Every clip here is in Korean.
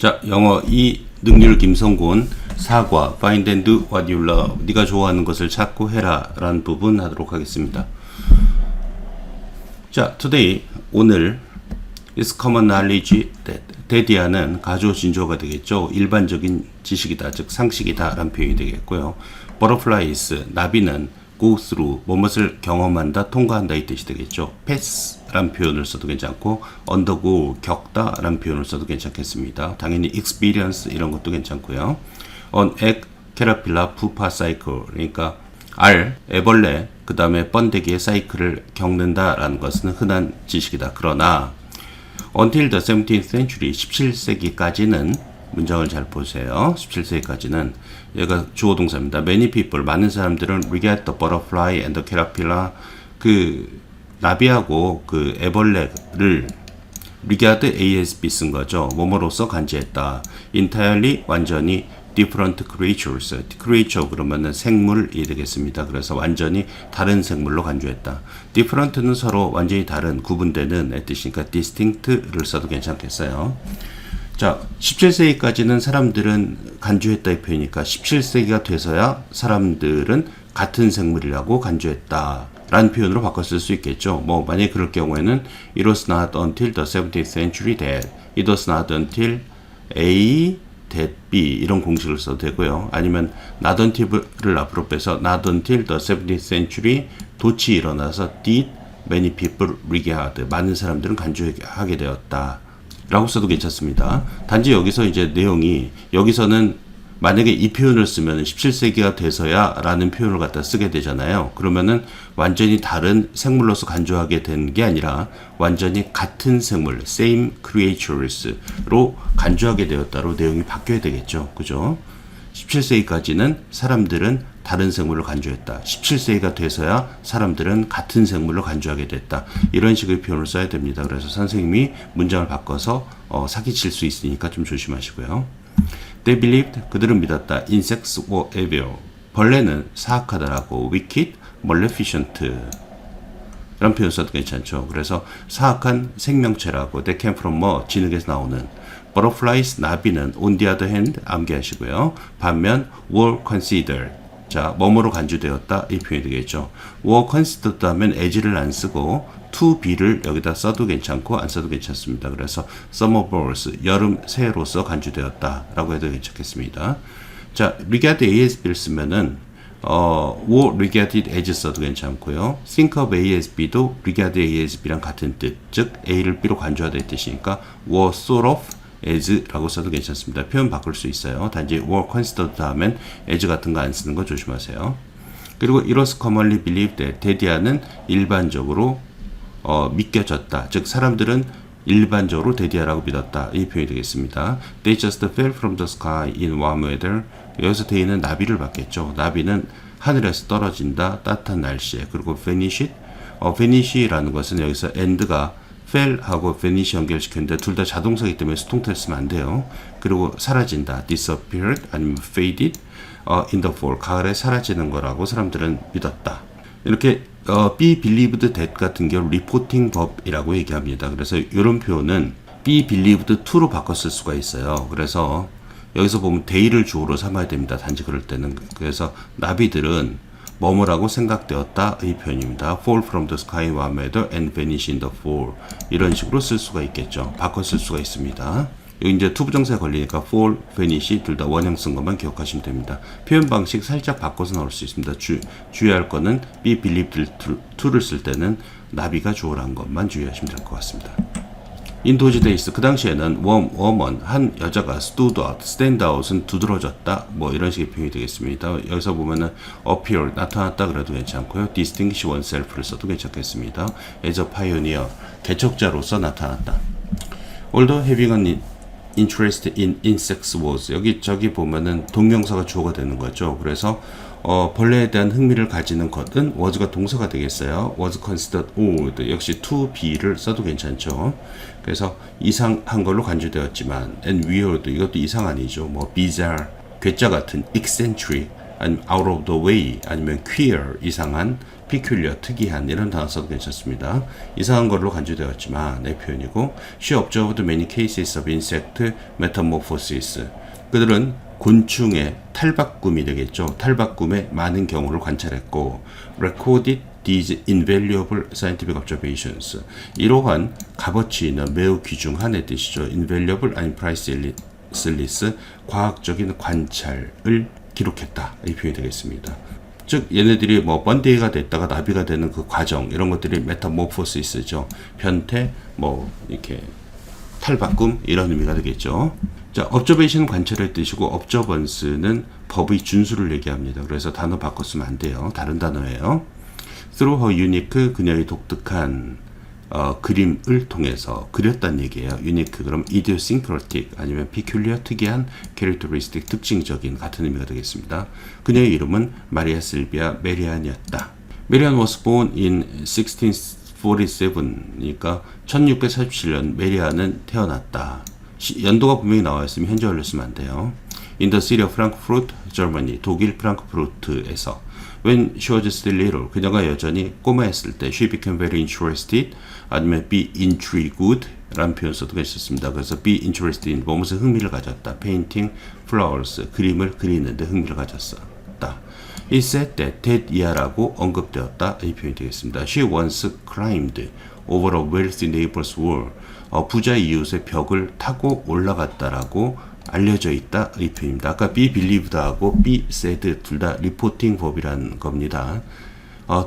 자, 영어 2 능률 김성곤 사과 Find and do what you love. 네가 좋아하는 것을 찾고 해라 라는 부분 하도록 하겠습니다. 자, today 오늘 is common knowledge that 대디아는 가조 진조가 되겠죠. 일반적인 지식이다, 즉 상식이다 라는 표현이 되겠고요. butterflies 나비는 go through 무엇을 경험한다, 통과한다 이 뜻이 되겠죠. pass 라는 표현을 써도 괜찮고 undergo 겪다 라는 표현을 써도 괜찮겠습니다. 당연히 experience 이런 것도 괜찮고요. on egg, caterpillar, pupa cycle 그러니까 알, 애벌레 그 다음에 번데기의 사이클을 겪는다 라는 것은 흔한 지식이다. 그러나 until the 17th century 17세기까지는 문장을 잘 보세요. 17세기까지는 얘가 주어 동사입니다. Many people 많은 사람들은 regard the butterfly and the caterpillar 그 나비하고 그 애벌레를 regard ASB 쓴 거죠. 뭐뭐로서 간주했다. entirely 완전히 different creatures. creature 그러면은 생물이 되겠습니다. 그래서 완전히 다른 생물로 간주했다. different는 서로 완전히 다른 구분되는 뜻이니까 distinct를 써도 괜찮겠어요. 자, 17세기까지는 사람들은 간주했다 이 표현이니까 17세기가 돼서야 사람들은 같은 생물이라고 간주했다 라는 표현으로 바꿔 쓸 수 있겠죠. 뭐 만약에 그럴 경우에는 it was not until the 17th century that it was not until A that B 이런 공식을 써도 되고요. 아니면 not until을 앞으로 빼서 not until the 17th century 도치 일어나서 did many people regard 많은 사람들은 간주하게 되었다 라고 써도 괜찮습니다. 단지 여기서 이제 내용이 여기서는 만약에 이 표현을 쓰면 17세기가 돼서야 라는 표현을 갖다 쓰게 되잖아요. 그러면은 완전히 다른 생물로서 간주하게 된 게 아니라 완전히 같은 생물 same creatures로 간주하게 되었다로 내용이 바뀌어야 되겠죠. 그죠? 17세기까지는 사람들은 다른 생물을 간주했다. 17세기가 돼서야 사람들은 같은 생물로 간주하게 됐다. 이런 식의 표현을 써야 됩니다. 그래서 선생님이 문장을 바꿔서 사기칠 수 있으니까 좀 조심하시고요. They believed 그들은 믿었다. Insects were evil 벌레는 사악하다라고 wicked, maleficent 이런 표현 써도 괜찮죠. 그래서 사악한 생명체라고 they came from 뭐 진흙에서 나오는 butterflies 나비는 on the other hand 암기하시고요. 반면 were considered 자 뭐뭐로 간주되었다 이 표현이 되겠죠. were considered 하면 as를 안 쓰고 to be를 여기다 써도 괜찮고 안 써도 괜찮습니다. 그래서 summer birds 여름 새로서 간주되었다 라고 해도 괜찮겠습니다. 자 regard ASB를 쓰면은 were regarded as 써도 괜찮고요. think of ASB도 regard ASB랑 같은 뜻, 즉 A를 B로 간주하다 이 뜻이니까 were sort of as 라고 써도 괜찮습니다. 표현 바꿀 수 있어요. 단지 were considered 하면 as 같은 거 안 쓰는 거 조심하세요. 그리고 it was commonly believed that 대디아는 일반적으로 믿겨졌다. 즉 사람들은 일반적으로 대디아라고 믿었다. 이 표현이 되겠습니다. They just fell from the sky in warm weather. 여기서 대디는 나비를 받겠죠. 나비는 하늘에서 떨어진다. 따뜻한 날씨에. 그리고 vanished. vanish라는 것은 여기서 and가 fell하고 vanish 연결시켰는데 둘 다 자동사이기 때문에 수동태를 쓰면 안 돼요. 그리고 사라진다. disappeared 아니면 faded in the fall. 가을에 사라지는 거라고 사람들은 믿었다. 이렇게 be believed that 같은 경우 reporting verb이라고 얘기합니다. 그래서 이런 표현은 be believed to로 바꿔 쓸 수가 있어요. 그래서 여기서 보면 they를 주어로 삼아야 됩니다. 단지 그럴 때는. 그래서 나비들은 뭐뭐라고 생각되었다 이 표현입니다. fall from the sky warm weather and vanish in the fall 이런 식으로 쓸 수가 있겠죠. 바꿔 쓸 수가 있습니다. 여기 이제 투부정사에 걸리니까 fall, vanish 둘 다 원형 쓴 것만 기억하시면 됩니다. 표현 방식 살짝 바꿔서 나올 수 있습니다. 주의할 거는 be believed to를 쓸 때는 나비가 주어란 것만 주의하시면 될 것 같습니다. In those days 그 당시에는 woman 한 여자가 stood out, stand out은 두드러졌다 뭐 이런 식의 표현이 되겠습니다. 여기서 보면은 appear 나타났다 그래도 괜찮고요. distinguish oneself를 써도 괜찮겠습니다. as a pioneer 개척자로서 나타났다. Although having an interest in insects was 여기 보면은 동명사가 주어가 되는 거죠. 그래서 벌레에 대한 흥미를 가지는 것은 was가 동사가 되겠어요. was considered odd 역시 to be를 써도 괜찮죠. 그래서 이상한 걸로 간주되었지만 and weird 이것도 이상 아니죠. 뭐 bizarre 괴짜 같은 eccentric 아니면 out of the way, 아니면 queer, 이상한, peculiar, 특이한 이런 단어 써도 괜찮습니다. 이상한 걸로 간주되었지만 내 표현이고 she observed many cases of insect metamorphosis. 그들은 곤충의 탈바꿈이 되겠죠. 탈바꿈의 많은 경우를 관찰했고 recorded these invaluable scientific observations. 이러한 값어치 있는 매우 귀중한의 뜻이죠. invaluable 아니면 priceless, 과학적인 관찰을 기록했다. 이 표현이 되겠습니다. 즉 얘네들이 뭐 번데이가 됐다가 나비가 되는 그 과정 이런 것들이 메타모포시스죠. 변태 뭐 이렇게 탈바꿈 이런 의미가 되겠죠. 자, observation 관찰의 뜻이고 observance는 법의 준수를 얘기합니다. 그래서 단어 바꿔 쓰면 안 돼요. 다른 단어예요. Through her unique, 그녀의 독특한 그림을 통해서 그렸다는 얘기예요. unique 그럼 idiosyncratic 아니면 peculiar 특이한 characteristic 특징적인 같은 의미가 되겠습니다. 그녀의 이름은 마리아 실비아 메리안이었다. 메리안 was born in 1647니까 1647년 메리안은 태어났다. 연도가 분명히 나와 있으면 현재말로 쓰면 안 돼요. In the city of Frankfurt, Germany, 독일 프랑크푸르트에서 When she was still little, 그녀가 여전히 꼬마였을 때 she became very interested 아니면 be intrigued 라는 표현 써도 괜찮습니다. 그래서 be interested in 무엇에 흥미를 가졌다. painting flowers, 그림을 그리는데 흥미를 가졌었다. It said that 이하라고 언급되었다. 이 표현이 되겠습니다. She once climbed over a wealthy neighbor's wall. 부자 이웃의 벽을 타고 올라갔다라고 알려져 있다. 이 표현입니다. 아까 be believed하고 be said 둘 다 리포팅 법이라는 겁니다.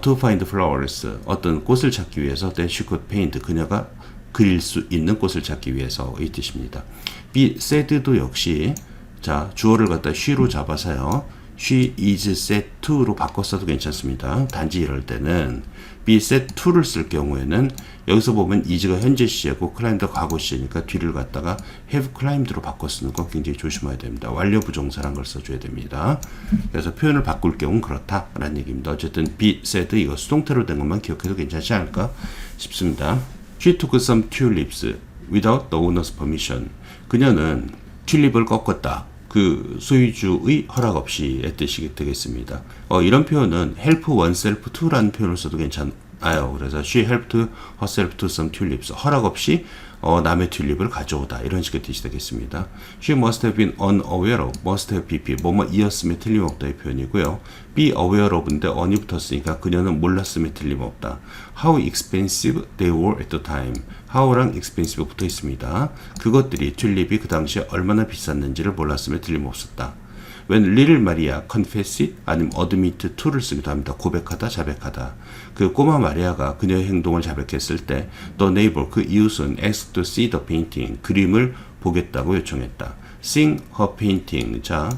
To find flowers, 어떤 꽃을 찾기 위해서 that she could paint, 그녀가 그릴 수 있는 꽃을 찾기 위해서 이 뜻입니다. be said도 역시 자 주어를 갖다 she로 잡아서요. She is set to로 바꿨어도 괜찮습니다. 단지 이럴 때는 be set to를 쓸 경우에는 여기서 보면 is가 현재 시제고 climbed가 과거 시제니까 뒤를 갖다가 have climbed로 바꿔 쓰는 거 굉장히 조심해야 됩니다. 완료 부정사란 걸 써줘야 됩니다. 그래서 표현을 바꿀 경우는 그렇다라는 얘기입니다. 어쨌든 be said 이거 수동태로 된 것만 기억해도 괜찮지 않을까 싶습니다. She took some tulips without the owner's permission. 그녀는 튤립을 꺾었다. 그 소유주의 허락 없이의 뜻이 되겠습니다. 이런 표현은 help oneself to라는 표현을 써도 괜찮아요. 그래서 she helped herself to some tulips. 허락 없이 남의 튤립을 가져오다. 이런 식의 뜻이 되겠습니다. She must have been unaware of, must have been, 뭐뭐이었음에 틀림없다의 표현이고요. be aware of인데 on이 붙었으니까 그녀는 몰랐음에 틀림없다. How expensive they were at the time. how랑 expensive 붙어 있습니다. 그것들이 튤립이 그 당시에 얼마나 비쌌는지를 몰랐음에 틀림없었다. When little Maria confessed 아니면 admit to를 쓰기도 합니다. 고백하다, 자백하다. 그 꼬마 마리아가 그녀의 행동을 자백했을 때 the neighbor, 그 이웃은 asked to see the painting, 그림을 보겠다고 요청했다. Seeing her painting, 자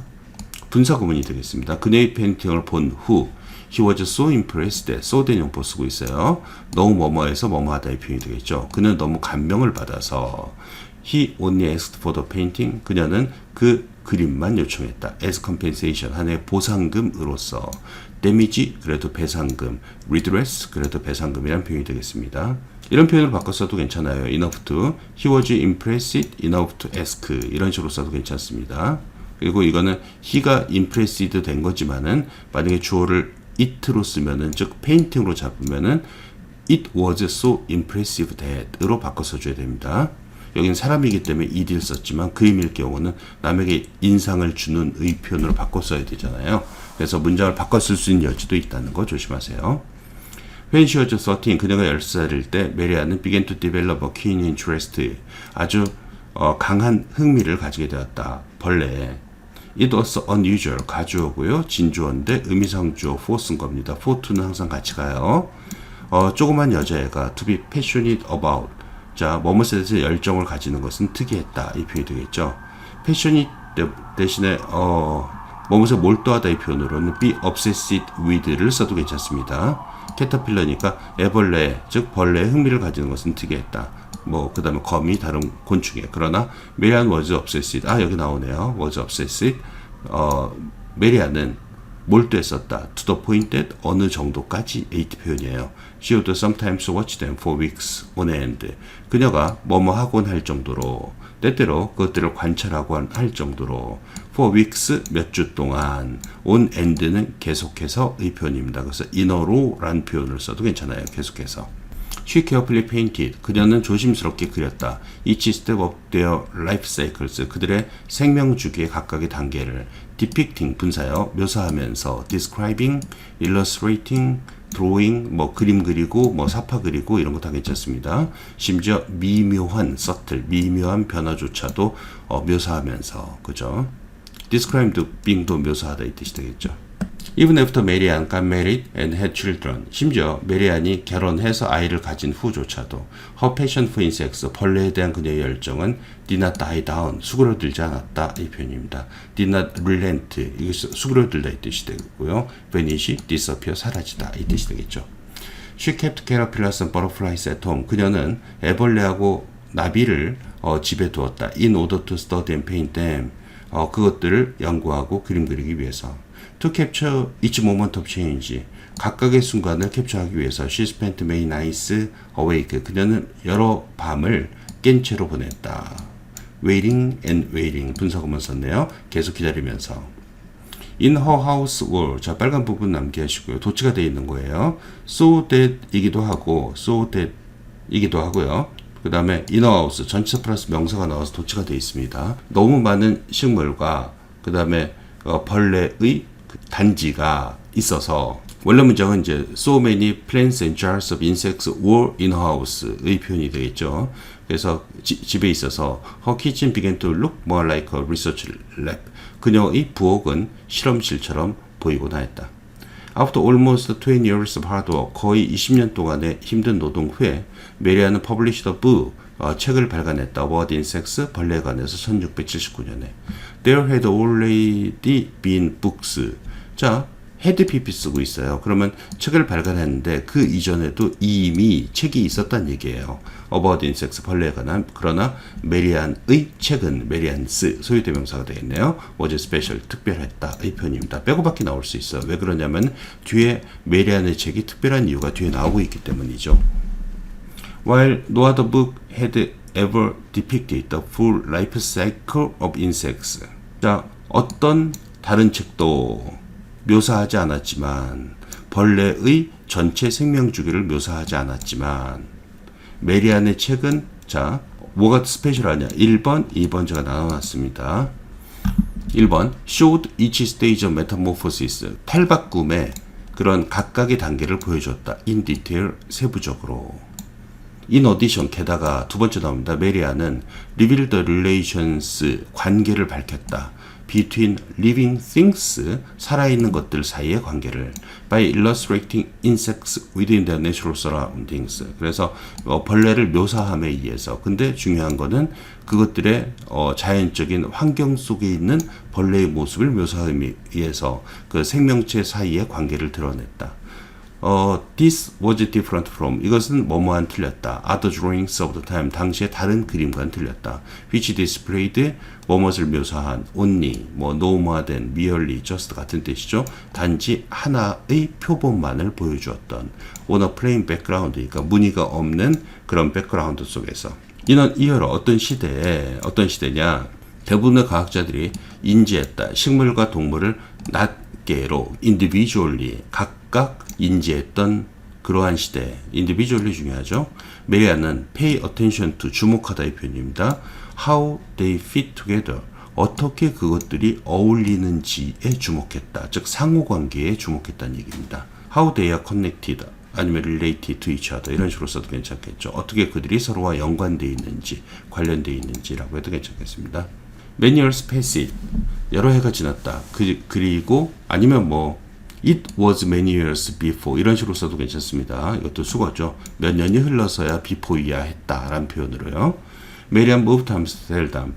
분사구문이 되겠습니다. 그녀의 페인팅을 본 후 He was so impressed that so 대명보 쓰고 있어요. 너무 뭐뭐해서 뭐뭐하다의 표현이 되겠죠. 그는 너무 감명을 받아서 He only asked for the painting. 그녀는 그 그림만 요청했다. As compensation, 하나의 보상금으로서. damage, 그래도 배상금. redress, 그래도 배상금이라는 표현이 되겠습니다. 이런 표현을 바꿔 써도 괜찮아요. enough to. He was impressed enough to ask. 이런 식으로 써도 괜찮습니다. 그리고 이거는 he가 impressed 된 거지만은 만약에 주어를 it로 쓰면은 즉 painting으로 잡으면은 it was so impressive that으로 바꿔 써줘야 됩니다. 여기는 사람이기 때문에 it을 썼지만 그림일 경우는 남에게 인상을 주는 의 표현으로 바꿔 써야 되잖아요. 그래서 문장을 바꿔 쓸 수 있는 여지도 있다는 거 조심하세요. When she was 13, 그녀가 10살일 때 메리아는 began to develop a keen interest, 아주 강한 흥미를 가지게 되었다. 벌레에. It was unusual, 가주어고요. 진주어인데 의미상주어 for 쓴 겁니다. for to는 항상 같이 가요. 조그만 여자애가 to be passionate about, 자, 뭐뭐에 대해서 열정을 가지는 것은 특이했다. 이 표현이 되겠죠. passionate 대신에 뭐뭐에 몰두하다 이 표현으로는 be obsessed with를 써도 괜찮습니다. 캐터필러니까 애벌레, 즉 벌레에 흥미를 가지는 것은 특이했다. 그 다음에 거미, 다른 곤충에. 그러나 메리안 was obsessed. 여기 나오네요. was obsessed. 메리안은 몰두했었다. to the point that 어느 정도까지 에이트 표현이에요. She would sometimes watch them for weeks on end. 그녀가 뭐뭐 하곤 할 정도로 때때로 그것들을 관찰하고 할 정도로 for weeks 몇 주 동안 on end는 계속해서의 표현입니다. 그래서 in a row라는 표현을 써도 괜찮아요. 계속해서. She carefully painted. 그녀는 조심스럽게 그렸다. Each step of their life cycles. 그들의 생명 주기의 각각의 단계를 depicting 분사요. 묘사하면서 describing, illustrating, drawing, 뭐 그림 그리고 뭐 사파 그리고 이런 거 다 괜찮습니다. 심지어 미묘한 subtle, 미묘한 변화조차도 묘사하면서 그죠? describe도 being도 묘사하다 이 뜻이 되겠죠. Even after Marianne got married and had children. 심지어 메리안이 결혼해서 아이를 가진 후조차도 her passion for insects, 벌레에 대한 그녀의 열정은 did not die down, 수그러들지 않았다 이 표현입니다. did not relent, 이게 수그러들다 이 뜻이 되고요. vanish, disappear, 사라지다 이 뜻이 되겠죠. She kept caterpillars and butterflies at home. 그녀는 애벌레하고 나비를 집에 두었다. In order to study and paint them. 그것들을 연구하고 그림 그리기 위해서. To capture each moment of change. 각각의 순간을 캡처하기 위해서 she spent many nights awake. 그녀는 여러 밤을 깬 채로 보냈다. waiting and waiting. 분사구문 썼네요. 계속 기다리면서. In her house were. 자, 빨간 부분 남기하시고요. 도치가 되어 있는 거예요. So that 이기도 하고 so that 이기도 하고요. 그 다음에 in her house. 전치사 플러스 명사가 나와서 도치가 되어 있습니다. 너무 많은 식물과 그 다음에 벌레의 단지가 있어서 원래 문장은 이제 so many plants and jars of insects were in her house의 표현이 되겠죠. 그래서 집에 있어서 her kitchen began to look more like a research lab. 그녀의 부엌은 실험실처럼 보이곤 하였다. After almost 20 years of hard work, 거의 20년 동안의 힘든 노동 후에 메리안은 published a book, 책을 발간했다. About insects, 벌레에 관해서 1679년에. There had already been books. 자, had pp 쓰고 있어요. 그러면 책을 발간했는데 그 이전에도 이미 책이 있었단 얘기예요. About insects, 벌레에 관한. 그러나 메리안의 책은 메리안스, 소유대명사가 되겠네요. was special, 특별했다. 이 표현입니다. 빼고밖에 나올 수 있어요. 왜 그러냐면 뒤에 메리안의 책이 특별한 이유가 뒤에 나오고 있기 때문이죠. While no other book had ever depicted the full life cycle of insects. 자, 어떤 다른 책도 묘사하지 않았지만 벌레의 전체 생명 주기를 묘사하지 않았지만 메리안의 책은 자, 뭐가 스페셜하냐? 1번, 2번 제가 나눠놨습니다. 1번, showed each stage of metamorphosis. 탈바꿈의 그런 각각의 단계를 보여줬다. in detail, 세부적으로. In addition, 게다가 두 번째 나옵니다. 메리안은 revealed the relations, 관계를 밝혔다. between living things, 살아있는 것들 사이의 관계를 by illustrating insects within their natural surroundings. 그래서 벌레를 묘사함에 의해서 근데 중요한 거는 그것들의 자연적인 환경 속에 있는 벌레의 모습을 묘사함에 의해서 그 생명체 사이의 관계를 드러냈다. This was different from. 이것은 뭐뭐한 틀렸다. Other drawings of the time. 당시의 다른 그림과는 틀렸다. Which displayed 뭐뭇을 묘사한 only, 뭐 no more than, merely, just 같은 뜻이죠. 단지 하나의 표본만을 보여주었던 on a plain background. 그러니까 무늬가 없는 그런 백그라운드 속에서. 이는 이어로 어떤 시대냐. 대부분의 과학자들이 인지했다. 식물과 동물을 낱개로 individually 각각 인지했던 그러한 시대. individually 중요하죠. 메리안은 pay attention to 주목하다의 표현입니다. how they fit together 어떻게 그것들이 어울리는지에 주목했다. 즉 상호관계에 주목했다는 얘기입니다. how they are connected 아니면 related to each other 이런 식으로 써도 괜찮겠죠. 어떻게 그들이 서로와 연관되어 있는지 관련되어 있는지라고 해도 괜찮겠습니다. Many years passed. 여러 해가 지났다. 그리고 아니면 뭐 It was many years before 이런 식으로 써도 괜찮습니다. 이것도 수거죠. 몇 년이 흘러서야 before야 했다라는 표현으로요. 메리안 moved to Amsterdam.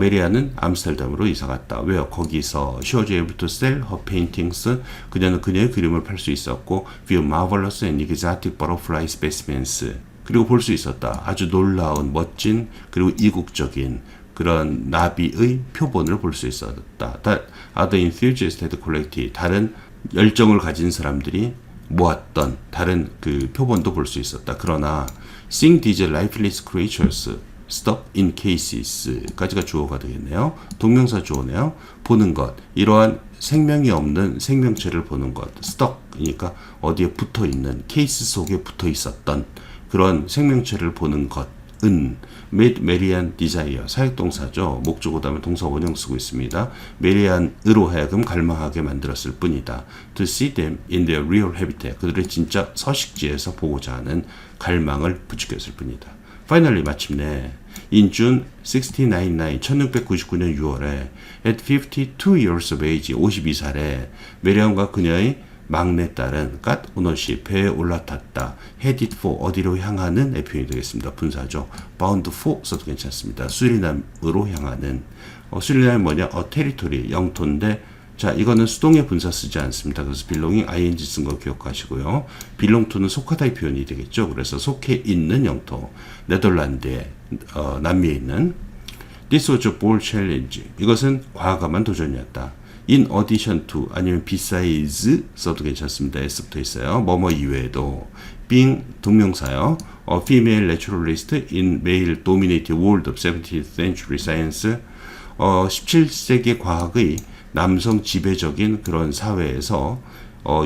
메리안은 암스테르담으로 이사 갔다. 왜요? 거기서 she was able to sell her paintings. 그녀는 그녀의 그림을 팔 수 있었고 view marvelous and exotic butterfly specimens. 그리고 볼 수 있었다. 아주 놀라운 멋진 그리고 이국적인 그런 나비의 표본을 볼 수 있었다. Other enthusiasts had collected. 다른 열정을 가진 사람들이 모았던 다른 그 표본도 볼 수 있었다. 그러나 seeing these lifeless creatures stuck in cases까지가 주어가 되겠네요. 동명사 주어네요. 보는 것, 이러한 생명이 없는 생명체를 보는 것, stuck이니까 어디에 붙어 있는, 케이스 속에 붙어 있었던 그런 생명체를 보는 것은 made Marian desire, 사역동사죠. 목적어 다음에 동사 원형 쓰고 있습니다. 메리안으로 하여금 갈망하게 만들었을 뿐이다. To see them in their real habitat, 그들의 진짜 서식지에서 보고자 하는 갈망을 부추겼을 뿐이다. Finally, 마침내 in June 1699년 6월에 at 52 years of age, 52살에 메리안과 그녀의 막내딸은 got ownership, 배에 올라탔다. headed for, 어디로 향하는 표현이 되겠습니다. 분사죠. bound for 써도 괜찮습니다. 수리남으로 향하는. 수리남이 뭐냐? territory, 영토인데, 자, 이거는 수동의 분사 쓰지 않습니다. 그래서 belonging, ing 쓴 거 기억하시고요. belong to는 속하다의 표현이 되겠죠. 그래서 속해 있는 영토. 네덜란드에, 남미에 있는. This was a bold challenge. 이것은 과감한 도전이었다. In addition to, 아니면 besides 써도 괜찮습니다. s 붙어 있어요. 뭐뭐 이외에도. being 동명사요. A female naturalist in male dominated world of 17th century science. 17세기 과학의 남성 지배적인 그런 사회에서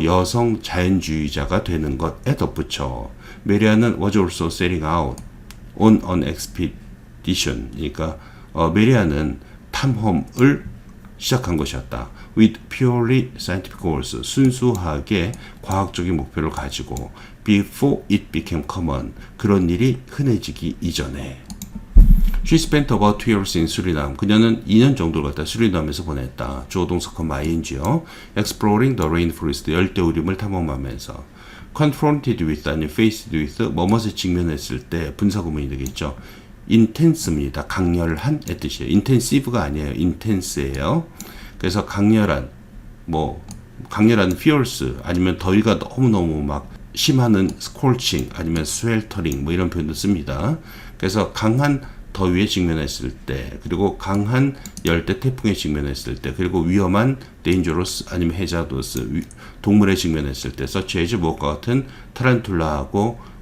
여성 자연주의자가 되는 것에 덧붙여 메리안은 was also setting out on an expedition. 그러니까 메리안은 탐험을 시작한 것이었다. With purely scientific goals, 순수하게 과학적인 목표를 가지고 before it became common, 그런 일이 흔해지기 이전에. She spent about 2 years in Suriname. 그녀는 2년 정도를 갖다 수리남에서 보냈다. 주어동사 ing요. Exploring the rainforest, 열대우림을 탐험하면서. Confronted with, 아니 faced with, 뭐뭇에 직면했을 때 분사구문이 되겠죠. intense입니다. 강렬한 의 뜻이에요. intensive가 아니에요. intense예요. 그래서 강렬한, 강렬한 fierce, 아니면 더위가 너무너무 막 심하는 scorching, 아니면 sweltering, 이런 표현도 씁니다. 그래서 강한 더위에 직면했을 때, 그리고 강한 열대 태풍에 직면했을 때, 그리고 위험한 dangerous 아니면 hazardous 동물에 직면했을 때, such as 무엇과 같은 타란툴라하고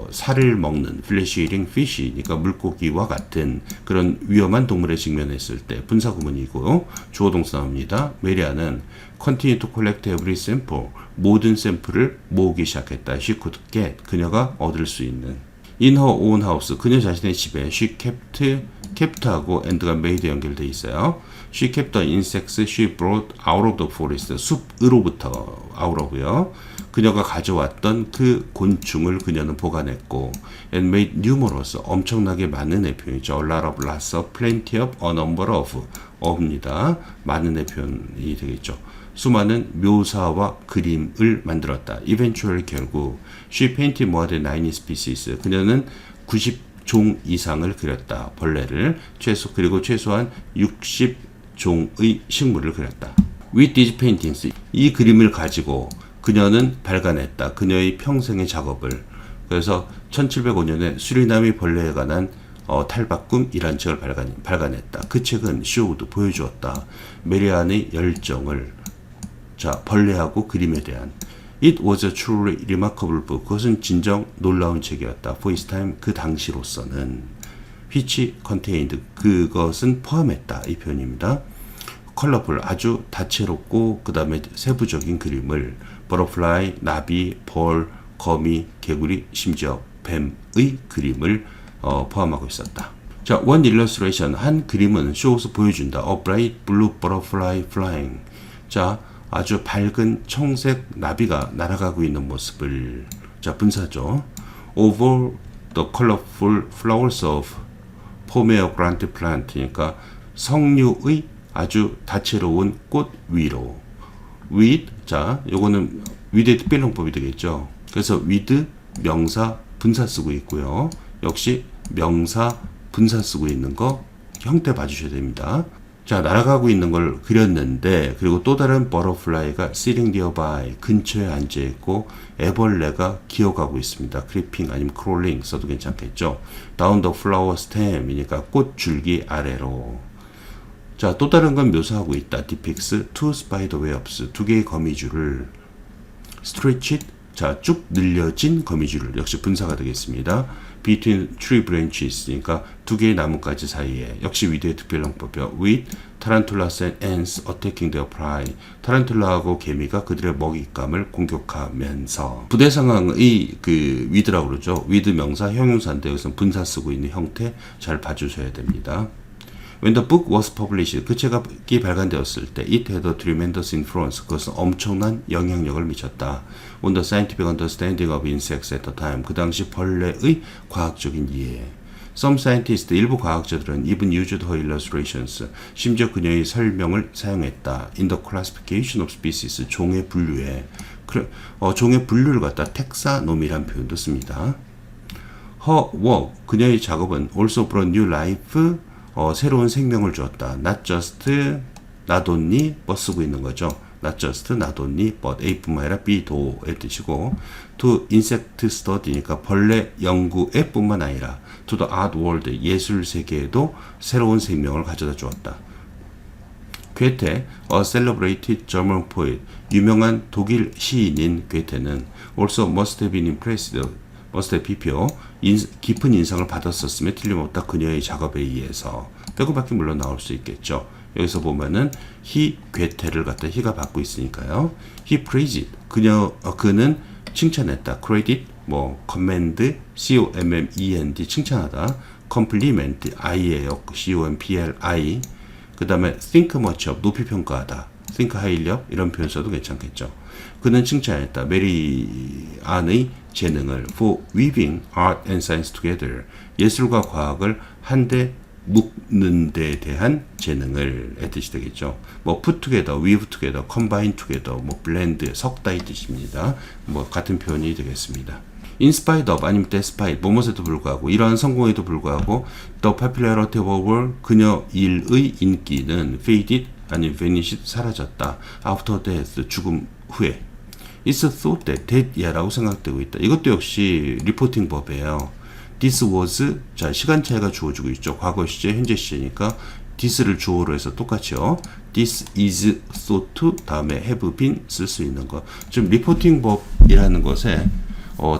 살을 먹는 flesh eating fish, 그러니까 물고기와 같은 그런 위험한 동물에 직면했을 때 분사구문이고 주어 동사 나옵니다. 메리아는 continue to collect every sample, 모든 샘플을 모으기 시작했다. She could get, 그녀가 얻을 수 있는. In her own house, 그녀 자신의 집에 she kept하고 and가 made 연결되어 있어요. She kept the insects she brought out of the forest, 숲으로부터 out of요. 그녀가 가져왔던 그 곤충을 그녀는 보관했고 and made numerous, 엄청나게 많은의 표현이죠. A lot of, lots of, plenty of, a number of입니다. 많은의 표현이 되겠죠. 수많은 묘사와 그림을 만들었다. Eventually, 결국 she painted more than 90 species. 그녀는 90종 이상을 그렸다. 벌레를 그리고 최소한 60종의 식물을 그렸다. With these paintings, 이 그림을 가지고 그녀는 발간했다. 그녀의 평생의 작업을. 그래서 1705년에 수리남의 벌레에 관한 탈바꿈이란 책을 발간했다. 그 책은 showed, 보여주었다. 메리안의 열정을. 자, 벌레하고 그림에 대한. It was a truly remarkable book. 그것은 진정 놀라운 책이었다. For its time, 그 당시로서는. which contained, 그것은 포함했다. 이 표현입니다. 컬러풀, 아주 다채롭고 그 다음에 세부적인 그림을 버터플라이, 나비, 벌, 거미, 개구리, 심지어 뱀의 그림을 포함하고 있었다. 자, one illustration, 한 그림은 shows, 보여준다. A bright blue butterfly flying. 자, 아주 밝은 청색 나비가 날아가고 있는 모습을. 자, 분사죠. Over the colorful flowers of pomegranate plant. 그러니까 석류의 아주 다채로운 꽃 위로. with, 자, 요거는 with의 특별용법이 되겠죠. 그래서 with 명사 분사 쓰고 있고요. 역시 명사 분사 쓰고 있는 거 형태 봐주셔야 됩니다. 자, 날아가고 있는 걸 그렸는데, 그리고 또 다른 버터플라이가 sitting nearby, 근처에 앉아있고, 애벌레가 기어가고 있습니다. creeping 아니면 crawling 써도 괜찮겠죠. down the flower stem, 이니까 꽃 줄기 아래로. 자, 또 다른 건 묘사하고 있다. depicts two spider webs, 두 개의 거미줄을. stretched, 자, 쭉 늘려진 거미줄을. 역시 분사가 되겠습니다. between tree branches, 그러니까 두 개의 나뭇가지 사이에, 역시 위드의 특별용법이요. with tarantulas and ants attacking their prey. 타란툴라하고 개미가 그들의 먹잇감을 공격하면서. 부대 상황의 그 with라고 그러죠. with 명사 형용사인데 여기서 분사 쓰고 있는 형태 잘 봐주셔야 됩니다. When the book was published, 그 책이 발간되었을 때 it had a tremendous influence, 그것은 엄청난 영향력을 미쳤다. On the scientific understanding of insects at the time, 그 당시 벌레의 과학적인 이해. Some scientists, 일부 과학자들은 even used her illustrations, 심지어 그녀의 설명을 사용했다. In the classification of species, 종의 분류에. 종의 분류를 갖다 텍사노미라는 표현도 씁니다. Her work, 그녀의 작업은 also brought new life, 새로운 생명을 주었다. Not just, not only, but 쓰고 있는 거죠. Not just, not only, but A뿐만 아니라 B도의 뜻이고, to insect study니까 벌레 연구에 뿐만 아니라 to the art world, 예술 세계에도 새로운 생명을 가져다 주었다. 괴테, a celebrated German poet, 유명한 독일 시인인 괴테는 also must have been impressed, must have 비표, 깊은 인상을 받았었음에 틀림없다. 그녀의 작업에 의해서. 빼고밖에 물론 나올 수 있겠죠. 여기서 보면은 he 괴테를 갖다 he가 받고 있으니까요. he praised, 그는 칭찬했다. credit, commend, C-O-M-M-E-N-D, 칭찬하다. compliment, I예요. C-O-M-P-L-I. 그 다음에 think much of, 높이 평가하다. think highly of, 이런 표현 써도 괜찮겠죠. 그는 칭찬했다. 메리안의 재능을 for weaving art and science together, 예술과 과학을 한데 묶는 데 대한 재능을 의 뜻이 되겠죠. put together, weave together, combine together, blend, 섞다 이 뜻입니다. 같은 표현이 되겠습니다. In spite of, 아니면 despite, 무엇에도 불구하고, 이러한 성공에도 불구하고, the popularity of her work, 그녀 일의 인기는 faded, 아니면 vanished, 사라졌다. after death, 죽음 후에. It's thought that 라고 생각되고 있다. 이것도 역시 리포팅 법이에요. This was, 자, 시간 차이가 주어지고 있죠. 과거 시제, 현재 시제니까 this를 주어로 해서 똑같죠. This is thought to, 다음에 have been 쓸 수 있는 거. 지금 리포팅 법이라는 것에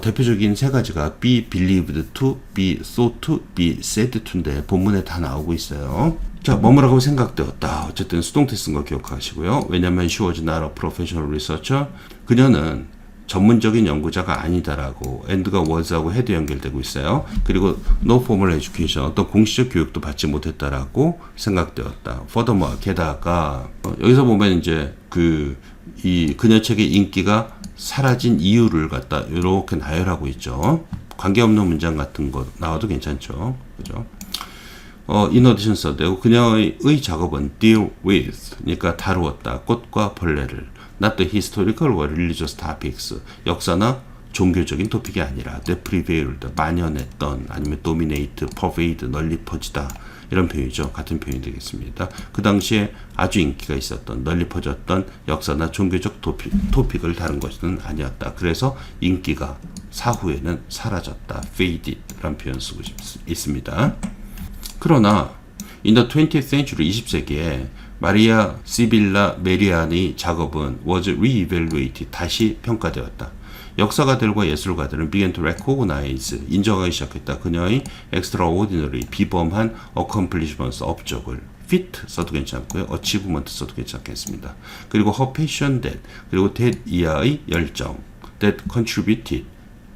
대표적인 세 가지가 be believed to, be thought to, be said to인데 본문에 다 나오고 있어요. 자, 뭐뭐라고 생각되었다. 어쨌든 수동태 쓴 거 기억하시고요. 왜냐면 she was not a professional researcher. 그녀는 전문적인 연구자가 아니다라고 and가 was하고 had 연결되고 있어요. 그리고 no formal education, 어떤 공식적 교육도 받지 못했다라고 생각되었다. furthermore, 게다가 여기서 보면 이제 그녀 책의 인기가 사라진 이유를 갖다 이렇게 나열하고 있죠. 관계없는 문장 같은 거 나와도 괜찮죠. 그죠? in addition 써도 그녀의 작업은 deal with, 그러니까 다루었다. 꽃과 벌레를. not the historical or religious topics, 역사나 종교적인 토픽이 아니라 the prevailed, 만연했던, 아니면 dominate, pervade, 널리 퍼지다, 이런 표현이죠. 같은 표현이 되겠습니다. 그 당시에 아주 인기가 있었던, 널리 퍼졌던 역사나 종교적 토픽을 다룬 것은 아니었다. 그래서 인기가 사후에는 사라졌다. faded 라는 표현 쓰고 있습니다. 그러나 in the 20th century, 20세기에 마리아 시빌라 메리안의 작업은 was re-evaluated, 다시 평가되었다. 역사가들과 예술가들은 began to recognize, 인정하기 시작했다. 그녀의 extraordinary, 비범한 accomplishments, 업적을. fit 써도 괜찮고요. achievement 써도 괜찮겠습니다. 그리고 her passion that, 그리고 that 이하의 열정. that contributed,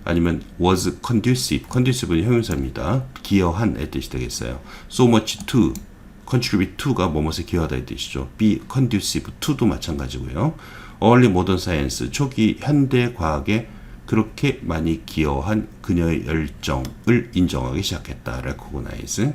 아니면 was conducive는 형용사입니다. 기여한의 뜻이 되겠어요. so much to, contribute to가 뭐뭐에 기여하다 이 뜻이죠. be conducive to도 마찬가지고요. early modern science, 초기 현대 과학에 그렇게 많이 기여한 그녀의 열정을 인정하기 시작했다. recognize.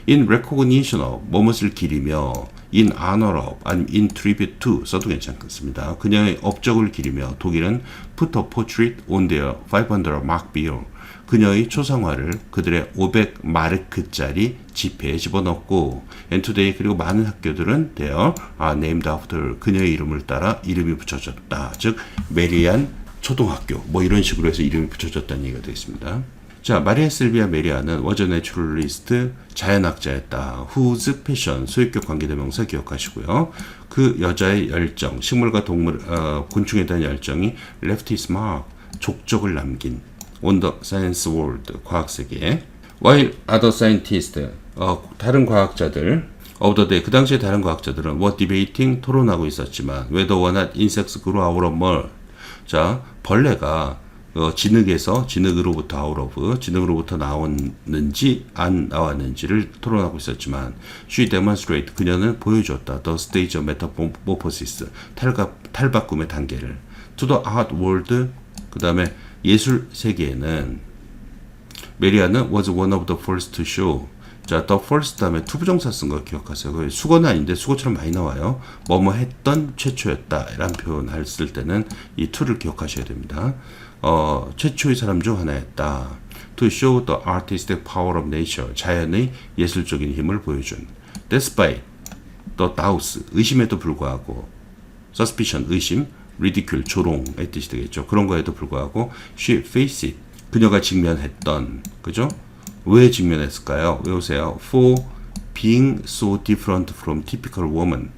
in recognition of, 뭐뭇을 기리며, in honor of, 아니면 in tribute to 써도 괜찮습니다. 그녀의 업적을 기리며, 독일은 put a portrait on their 500 mark bill, 그녀의 초상화를 그들의 500마르크짜리 지폐에 집어넣고, and today, 그리고 많은 학교들은 they are named after, 그녀의 이름을 따라 이름이 붙여졌다. 즉 메리안 초등학교, 이런 식으로 해서 이름이 붙여졌다는 얘기가 되겠습니다. 자, 마리아 실비아 메리아는 was a naturalist, 자연학자였다. whose passion, 소유격 관계대명사 기억하시고요. 그 여자의 열정, 식물과 동물, 곤충에 대한 열정이 left his mark, 족적을 남긴, on the science world, 과학 세계. While other scientists, 다른 과학자들, of the day, 그 당시에 다른 과학자들은 were debating, 토론하고 있었지만 whether or not insects grew out of mud. 자, 벌레가 진흙으로부터 out of, 진흙으로부터 나왔는지 안 나왔는지를 토론하고 있었지만 she demonstrate, 그녀는 보여줬다. the stage of metamorphosis, 탈바꿈의 단계를. to the art world, 그 다음에 예술 세계에는 메리아는 was one of the first to show. 자, the first 다음에 투부정사 쓴 거 기억하세요. 수거는 아닌데 수거처럼 많이 나와요. 뭐뭐 했던 최초였다 라는 표현을 쓸 때는 이 to를 기억하셔야 됩니다. 최초의 사람 중 하나였다. To show the artistic power of nature, 자연의 예술적인 힘을 보여준. Despite the doubts, 의심에도 불구하고. Suspicion, 의심. Ridicule, 조롱의 뜻이 되겠죠. 그런 거에도 불구하고 she faced it, 그녀가 직면했던, 그죠? 왜 직면했을까요? 외우세요. For being so different from typical woman,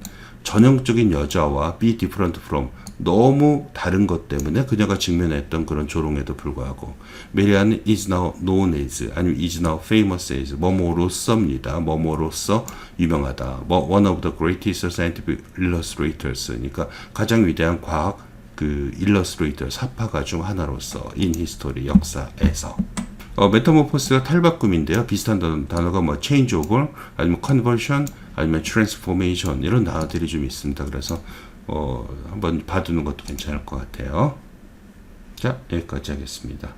전형적인 여자와 be different from, 너무 다른 것 때문에 그녀가 직면했던 그런 조롱에도 불구하고. 메리아는 is now known as, 아니면 is now famous as, 뭐뭐로서입니다. 뭐뭐로서 유명하다. one of the greatest scientific illustrators, 그러니까 가장 위대한 과학 illustrator, 사파가 중 하나로서 in history, 역사에서. 메타모포스가 탈바꿈인데요. 비슷한 단어가 뭐 changeover, 아니면 conversion, 아니면 transformation, 이런 단어들이 좀 있습니다. 그래서 한번 봐두는 것도 괜찮을 것 같아요. 자, 여기까지 하겠습니다.